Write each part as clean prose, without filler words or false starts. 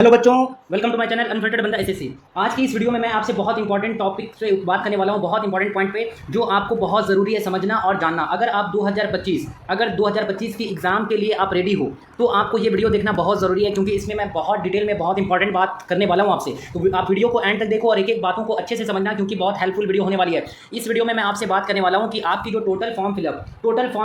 Hello बच्चों, welcome to my channel unfiltered Banda SSC. आज की इस वीडियो में मैं आपसे बहुत इंपॉर्टेंट टॉपिक से बात करने वाला हूं, बहुत इंपॉर्टेंट पॉइंट पे जो आपको बहुत ज़रूरी है समझना और जानना। अगर 2025 की एग्ज़ाम के लिए आप रेडी हो तो आपको ये वीडियो देखना बहुत ज़रूरी है, क्योंकि इसमें मैं बहुत डिटेल में बहुत इंपॉर्टेंट बात करने वाला हूँ आपसे। तो आप वीडियो को एंड तक देखो और एक एक बातों को अच्छे से समझना, क्योंकि बहुत हेल्पफुल वीडियो होने वाली है। इस वीडियो में मैं आपसे बात करने वाला हूँ कि आपकी जो टोटल फॉर्म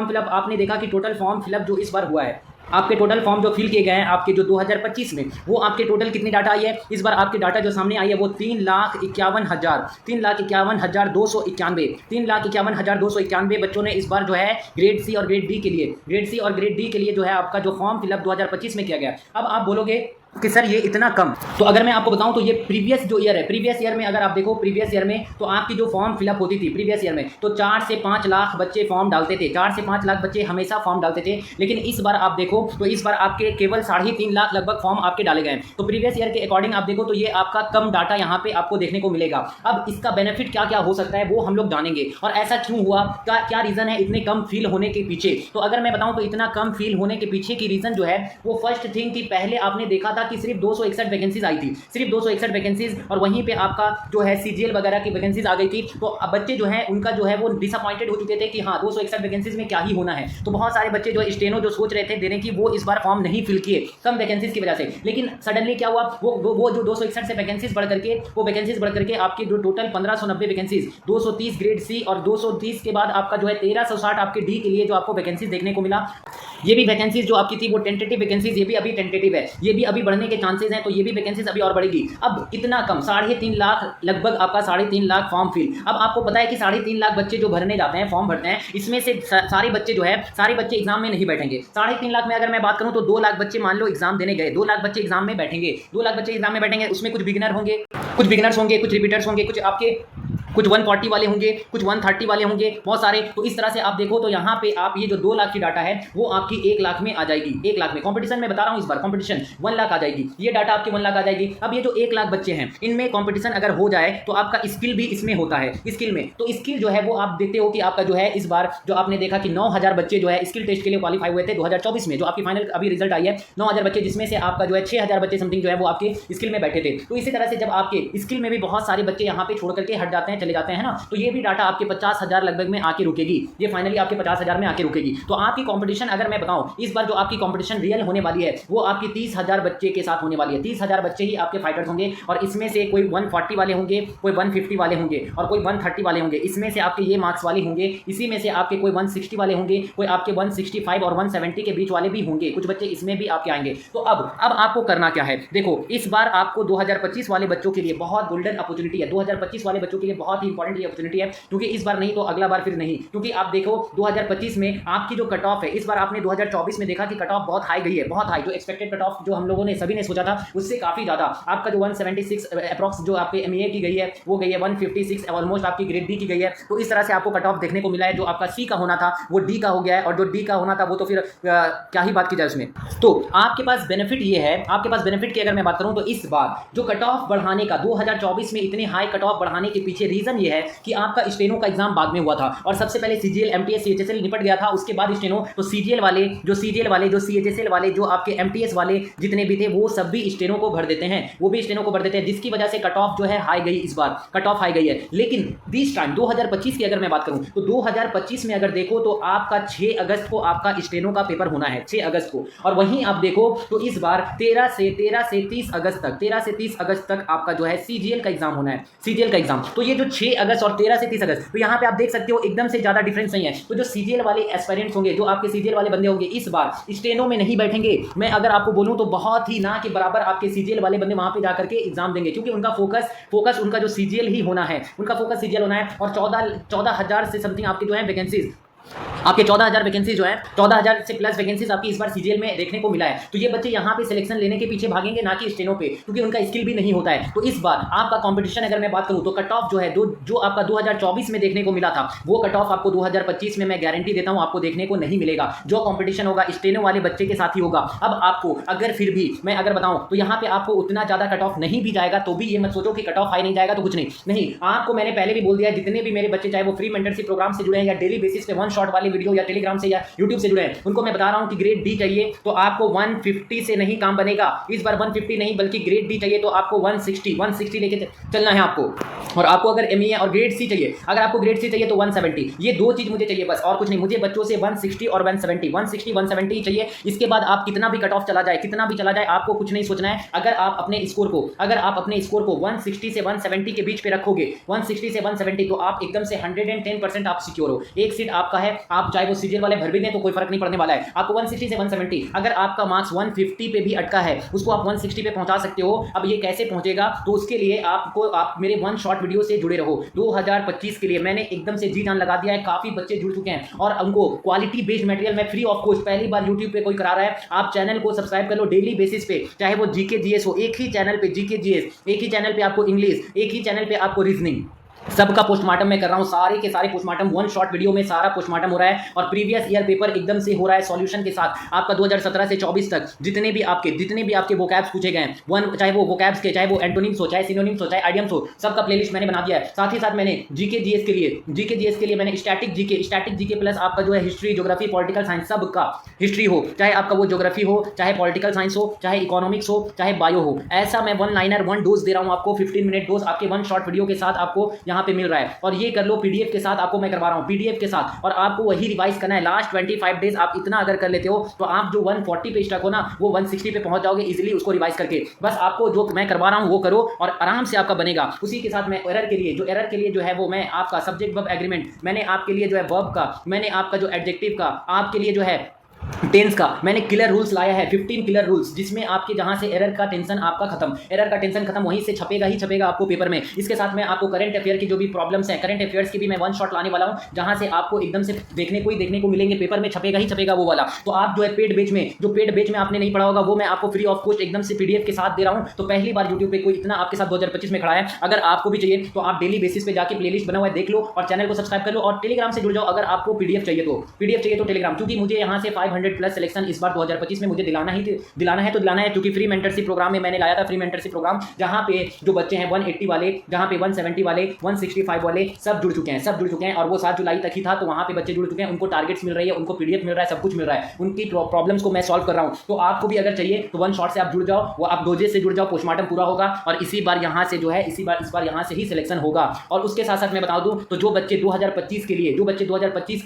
फिलअप आपने देखा कि टोटल फॉर्म फिलअप जो इस बार हुआ है, आपके टोटल फॉर्म जो फिल किए गए हैं आपके जो 2025 में, वो आपके टोटल कितनी डाटा आई है। इस बार आपकी डाटा जो सामने आई है वो 3,51,291 बच्चों ने इस बार जो है ग्रेड सी और ग्रेड डी के लिए जो है आपका जो फॉर्म फिलअप 2025 में किया गया। अब आप बोलोगे कि सर ये इतना कम, तो अगर मैं आपको बताऊं तो ये प्रीवियस ईयर में अगर आप देखो प्रीवियस ईयर में तो आपकी जो फॉर्म फिलअप होती थी प्रीवियस ईयर में, तो 4 से 5 लाख बच्चे फॉर्म डालते थे। 4 से 5 लाख बच्चे हमेशा फॉर्म डालते थे, लेकिन इस बार आप देखो तो इस बार आपके केवल 3.5 लाख लगभग फॉर्म आपके डाले गए हैं। तो प्रीवियस ईयर के अकॉर्डिंग आप देखो तो ये आपका कम डाटा यहाँ पे आपको देखने को मिलेगा। अब इसका बेनिफिट क्या क्या हो सकता है वो हम लोग जानेंगे, और ऐसा क्यों हुआ, क्या रीजन है इतने कम फील होने के पीछे। तो अगर मैं बताऊं तो इतना कम फील होने के पीछे की रीजन जो है वो फर्स्ट थिंग थी, पहले आपने देखा था कि सिर्फ 261 वैकेंसीज आई थी, सिर्फ 261 वैकेंसीज, और वहीं पे आपका जो है सीजीएल वगैरह की वैकेंसीज आ गई थी। तो अब बच्चे जो है उनका जो है वो डिसअपॉइंटेड हो चुके थे कि हाँ 261 वैकेंसीज में क्या ही होना है। तो बहुत सारे बच्चे जो स्टेनो जो सोच रहे थे देने की, वो इस बार फॉर्म नहीं फिल किए कम वैकेंसीज की वजह से। लेकिन सडनली क्या हुआ, वो जो 261 से वैकेंसीज बढ़ करके आपकी जो टोटल 1590 वैकेंसीज, 230 ग्रेड सी और 230 के बाद आपका जो है 1360 आपके डी के लिए जो आपको वैकेंसीज देखने को मिला। ये भी वैकेंसीज जो आपकी थी वो टेंटेटिव वैकेंसीज, ये भी अभी टेंटेटिव है, ये भी अभी बढ़ने के चांसेस हैं, तो ये भी वैकेंसीज अभी और बढ़ेगी। अब इतना कम 3.5 लाख लगभग आपका 3.5 लाख फॉर्म फिल। अब आपको पता है कि 3.5 लाख बच्चे जो भरने जाते हैं, फॉर्म भरते हैं, इसमें से सारे बच्चे जो है सारे बच्चे एग्जाम में नहीं बैठेंगे। 3.5 लाख में अगर मैं बात करूं तो 2 लाख बच्चे मान लो एग्जाम देने गए, 2 लाख बच्चे एग्जाम में बैठेंगे, 2 लाख बच्चे एग्जाम में बैठेंगे। उसमें कुछ बिगिनर्स होंगे, कुछ रिपीटर्स होंगे, कुछ 140 वाले होंगे, कुछ 130 वाले होंगे, बहुत सारे। तो इस तरह से आप देखो तो यहाँ पे आप ये जो 2 लाख की डाटा है वो आपकी 1 लाख में आ जाएगी। 1 लाख में कंपटीशन में बता रहा हूँ, इस बार कंपटीशन 1 लाख आ जाएगी, ये डाटा आपकी 1 लाख आ जाएगी। अब ये जो 1 लाख बच्चे हैं इनमें कंपटीशन अगर हो जाए तो आपका स्किल भी इसमें होता है। स्किल में तो स्किल जो है वो आप देखते हो कि आपका जो है इस बार जो आपने देखा कि 9000 बच्चे जो है स्किल टेस्ट के लिए क्वालिफाई हुए थे 2024 में, जो आपकी फाइनल अभी रिजल्ट आई है 9000 बच्चे, जिसमें से आपका जो है 6000 बच्चे समथिंग जो है वो आपके स्किल में बैठे थे। तो इसी तरह से जब आपके स्किल में भी बहुत सारे बच्चे यहाँ पे छोड़ करके हट जाते हैं, चले जाते हैं ना, तो ये भी डाटा आपके 50,000 लगभग में आके रुकेगी, ये फाइनली आपके 50,000 में आके रुकेगी। तो आपकी कंपटीशन अगर मैं बताऊं इस बार जो आपकी कंपटीशन रियल होने वाली है वो आपकी 30,000 बच्चे के साथ होने वाली है। 30,000 बच्चे ही आपके फाइटर्स होंगे, और इसमें से कोई 140 वाले होंगे, कोई 150 वाले होंगे, और कोई 130 वाले होंगे। इसमें से आपके ये मार्क्स वाले होंगे, इसी में से आपके कोई 160 वाले होंगे, कोई आपके 165 और 170 के बीच वाले भी होंगे, कुछ बच्चे इसमें भी आपके आएंगे। तो अब आपको करना क्या है, देखो इस बार आपको 2025 वाले बच्चों के लिए बहुत गोल्डन अपॉर्चुनिटी है। 2025 वाले बच्चों के लिए बहुत ही इंपॉर्टेंट ये अपॉर्चुनिटी है, क्योंकि इस बार नहीं तो अगला बार फिर नहीं। क्योंकि आप देखो 2025 में आपकी जो कट ऑफ है, इस बार आपने 2024 में देखा कि कट ऑफ बहुत हाई गई है, बहुत हाई, जो एक्सपेक्टेड कट ऑफ जो हम लोगों ने सभी ने सोचा था उससे काफी ज्यादा आपका जो 176 अप्रॉक्स जो आपके एमईए की गई है वो गई है 156 ऑलमोस्ट आपकी ग्रेड डी की गई है। तो इस तरह से आपको कट ऑफ देखने को मिला है। जो आपका सी का होना था वो डी का हो गया है, और जो डी का होना था वो तो फिर क्या ही बात की जाए उसमें। तो आपके पास बेनिफिट ये है, आपके पास बेनिफिट की अगर मैं बात करूं तो इस बार जो कट ऑफ बढ़ाने का 2024 में इतने हाई कट ऑफ बढ़ाने के पीछे रीजन ये है कि आपका स्टेनो का एग्जाम बाद में हुआ था, और सबसे पहले सीजीएल एमटीएस सीएचएसएल निपट गया था, उसके बाद स्टेनो। तो सीजीएल वाले जो सीएचएसएल वाले जो आपके एमटीएस वाले जितने भी थे वो सब भी स्टेनो को भर देते हैं, जिसकी वजह से कट ऑफ जो है हाई गई, इस बार कट ऑफ हाई गई है। लेकिन दिस टाइम 2025 की अगर मैं बात करूं तो 2025 में अगर देखो तो आपका 6 अगस्त को आपका स्टेनो का पेपर होना है, 6 अगस्त को। और वहीं आप देखो तो इस बार 13 से 30 अगस्त तक आपका जो है सीजीएल का एग्जाम होना है, सीजीएल का एग्जाम। तो ये जो 6 अगस्त और 13 से 30 अगस्त, तो यहाँ पे आप देख सकते हो एकदम से ज्यादा डिफरेंस नहीं है। तो जो सीजीएल वाले एस्पायरेंट्स होंगे, जो आपके सीजीएल वाले बंदे होंगे, इस बार स्टेनो में नहीं बैठेंगे। मैं अगर आपको बोलूं तो बहुत ही ना के बराबर आपके सीजीएल वाले बंदे वहां पे जाकर के एग्जाम देंगे, क्योंकि उनका फोकस उनका जो सीजीएल ही होना है, उनका फोकस सीजीएल होना है। और 14,000 से समथिंग आपके जो है वैकेंसीज, आपके 14,000 वैकेंसीज जो है 14,000 से प्लस वैकेंसीज आपकी इस बार सीजीएल में देखने को मिला है। तो ये बच्चे यहाँ पे सिलेक्शन लेने के पीछे भागेंगे, ना कि स्टेनो पे, क्योंकि उनका स्किल भी नहीं होता है। तो इस बार आपका कंपटीशन अगर मैं बात करूँ तो कट ऑफ जो है जो आपका 2024 में देखने को मिला था वो कट ऑफ आपको 2025 में मैं गारंटी देता हूँ आपको देखने को नहीं मिलेगा। जो कंपटीशन होगा स्टेनो वाले बच्चे के साथ ही होगा। अब आपको अगर फिर भी मैं अगर बताऊँ तो यहाँ पे आपको उतना ज्यादा कट ऑफ नहीं भी जाएगा, तो भी ये मत सोचो कि कट ऑफ हाई नहीं जाएगा तो कुछ नहीं। आपको मैंने पहले भी बोल दिया, जितने भी मेरे बच्चे चाहे वो फ्री मेंटरशिप प्रोग्राम से जुड़े हैं या डेली बेसिस पे वन शॉट वाले वीडियो या टेलीग्राम से या यूट्यूब से जुड़े हैं उनको मैं बता रहा हूं कि ग्रेड डी चाहिए तो आपको 150 से नहीं काम बनेगा। इस बार 150 नहीं बल्कि ग्रेड डी चाहिए तो आपको 160 लेके चलना है आपको। और आपको अगर एमईए और ग्रेड सी चाहिए, अगर आपको ग्रेड सी चाहिए तो 170। ये दो चीज मुझे चाहिए बस, और कुछ नहीं। मुझे बच्चों से 160 और 170 चाहिए। इसके बाद आप कितना भी कट ऑफ चला जाए आपको कुछ नहीं सोचना है। अगर आप अपने स्कोर को 160 से 170 के बीच पे रखोगे, 160 से 170, तो आप एकदम से 110% आप सिक्योर हो। एक सीट आपका है, आप चाहे वो सीजीएल वाले भर भी दें तो कोई फर्क नहीं पड़ने वाला है। आपको 160 से 170, अगर आपका मार्क्स 150 पे भी अटका है उसको आप 160 पे पहुंचा सकते हो। अब ये कैसे पहुंचेगा, तो उसके लिए आप मेरे वन शॉट वीडियो से जुड़े रहो। 2025 के लिए मैंने एकदम से जी जान लगा दिया है। काफी बच्चे जुड़ चुके हैं और उनको क्वालिटी बेस्ड मटेरियल मैं फ्री ऑफ कॉस्ट पहली बार यूट्यूब पे कोई करा रहा है। आप चैनल को सब्सक्राइब कर लो डेली बेसिस पे, चाहे वो जीके जीएस हो, एक ही चैनल पे जीके जीएस, एक ही चैनल पे आपको इंग्लिश, एक ही चैनल पे आपको रीजनिंग, सबका पोस्टमार्टम मैं कर रहा हूं। सारे के सारे पोस्टमार्टम वन शॉट वीडियो में सारा पोस्टमार्टम हो रहा है और प्रीवियस ईयर पेपर एकदम से हो रहा है सॉल्यूशन के साथ। आपका 2017 से 24 तक जितने भी आपके वोकैब्स पूछे गए हैं, चाहे वो वोकैब्स के, चाहे वो एंटोनिम्स हो, चाहे सिनोनिम्स हो, चाहे आइडियम्स हो, सबका प्लेलिस्ट मैंने बना दिया है। साथ ही साथ मैंने जीके जीएस के लिए मैंने स्टैटिक जीके प्लस आपका जो है हिस्ट्री, ज्योग्राफी, पॉलिटिकल साइंस, सबका हिस्ट्री हो, चाहे आपका वो ज्योग्राफी हो, चाहे पॉलिटिकल साइंस हो, चाहे इकोनॉमिक्स हो, चाहे बायो हो, ऐसा मैं वन लाइनर वन डोज दे रहा हूं आपको। 15 मिनट डोज आपके वन शॉट वीडियो के साथ आपको यहाँ पे मिल रहा है। और ये कर लो पीडीएफ के साथ, आपको मैं करवा रहा हूं पीडीएफ के साथ। और आपको वही रिवाइज करना है लास्ट 25 डेज। आप इतना अगर कर लेते हो तो आप जो 140 पे स्टक हो ना, वो 160 पे पहुंच जाओगे इजीली उसको रिवाइज करके। बस आपको जो मैं करवा रहा हूं वो करो और आराम से आपका बनेगा। उसी के साथ मैं एरर के लिए जो है वो मैं आपका सब्जेक्ट वर्ब एग्रीमेंट, मैंने आपके लिए जो है वर्ब का, मैंने आपका जो एडजेक्टिव का, आपके लिए जो है टेंस का मैंने क्लियर रूल्स लाया है, 15 क्लियर रूल्स, जिसमें आपके जहां से एरर का टेंशन आपका खत्म, एरर का टेंशन खत्म, वहीं से छपेगा ही छपेगा आपको पेपर में। इसके साथ मैं आपको करंट अफेयर की जो भी प्रॉब्लम्स हैं, करंट अफेयर्स की भी मैं वन शॉट लाने वाला हूं, जहां से आपको एकदम से देखने को मिलेंगे, पेपर में छपेगा ही छपेगा वो वाला। तो आप जो है पेड बेच में आपने नहीं पढ़ा होगा वो मैं आपको फ्री ऑफ कॉस्ट एकदम से पीडीएफ के साथ दे रहा हूं। तो पहली बार यूट्यूब पे कोई इतना आपके साथ 2025 में खड़ा है। अगर आपको भी चाहिए तो आप डेली बेसिस पे जाके प्लेलिस्ट बना हुआ है देख लो और चैनल को सब्सक्राइब कर लो और टेलीग्राम से जुड़ जाओ। अगर आपको पीडीएफ चाहिए तो टेलीग्राम, क्योंकि मुझे यहाँ से 500 प्लस सिलेक्शन इस बार 2025 में मुझे दिलाना है क्योंकि फ्री मेंटरशिप प्रोग्राम में मैंने लाया था, फ्री मेंटरशिप प्रोग्राम, जहां पे जो बच्चे हैं 180 वाले, जहां पे 170 वाले, 165 वाले सब जुड़ चुके हैं और वो 7 जुलाई तक ही था। तो वहां पे बच्चे जुड़ चुके हैं, उनको टारगेट्स मिल रही है, उनको पीडीएफ मिल रहा है, सब कुछ मिल रहा है, उनकी प्रॉब्लम्स को मैं सॉल्व कर रहा हूं। तो आपको भी अगर चाहिए तो वन शॉट से आप जुड़ जाओ, वो आप डोजेस से जुड़ जाओ, पोस्टमार्टम पूरा होगा और इसी बार यहां से जो है इस बार यहां से ही सिलेक्शन होगा। और उसके साथ साथ मैं बता दूं तो जो बच्चे 2025 के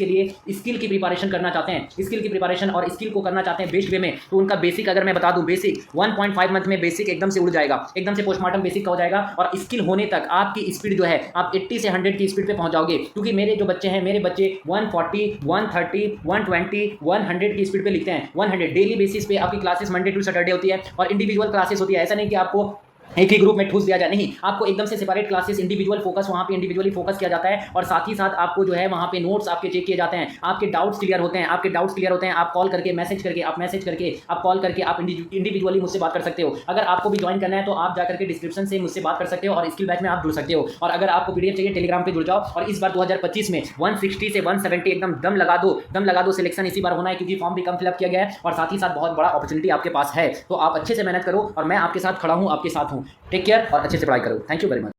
लिए स्किल की प्रिपरेशन करना चाहते हैं, स्किल की प्रिपरेशन और स्किल को करना चाहते हैं बेस्ट वे में, तो उनका बेसिक अगर मैं बता दूं, बेसिक 1.5 मंथ में बेसिक एकदम से उड़ जाएगा, एकदम से पोस्टमार्टम बेसिक का हो जाएगा और स्किल होने तक आपकी स्पीड जो है आप 80 से 100 की स्पीड पे पहुंच जाओगे। क्योंकि मेरे बच्चे 140, 130, 120, 100 की स्पीड पे लिखते हैं। 100 डेली बेसिस पे आपकी क्लासेस मंडे टू सैटरडे होती है और इंडिविजुअल क्लासेस होती है। ऐसा नहीं कि आपको एक ही ग्रुप में ठूस दिया जाए, नहीं, आपको एकदम से सेपरेट क्लासेस, इंडिविजुअल फोकस, वहाँ पे इंडिविजुअली फोकस किया जाता है और साथ ही साथ आपको जो है वहाँ पे नोट्स आपके चेक किए जाते हैं, आपके डाउट्स क्लियर होते हैं, आप कॉल करके मैसेज करके आप कॉल करके आप इंडिविजुअली मुझसे बात कर सकते हो। अगर आपको भी ज्वाइन करना है तो आप जाकर के डिस्क्रिप्शन से मुझसे बात कर सकते हो और स्किल बैच में आप जुड़ सकते हो। और अगर आपको पीडीएफ चाहिए टेलीग्राम पे जुड़ जाओ और इस बार 2025 में 160 से 170 एकदम दम लगा दो। सिलेक्शन इसी बार होना है क्योंकि फॉर्म भी कम फिलअप किया गया है और साथ ही साथ बहुत बड़ा अपॉर्चुनिटी आपके पास है। तो आप अच्छे से मेहनत करो और मैं आपके साथ खड़ा हूँ, आपके साथ हूँ। टेक केयर और अच्छे से पढ़ाई करो। Thank you very much.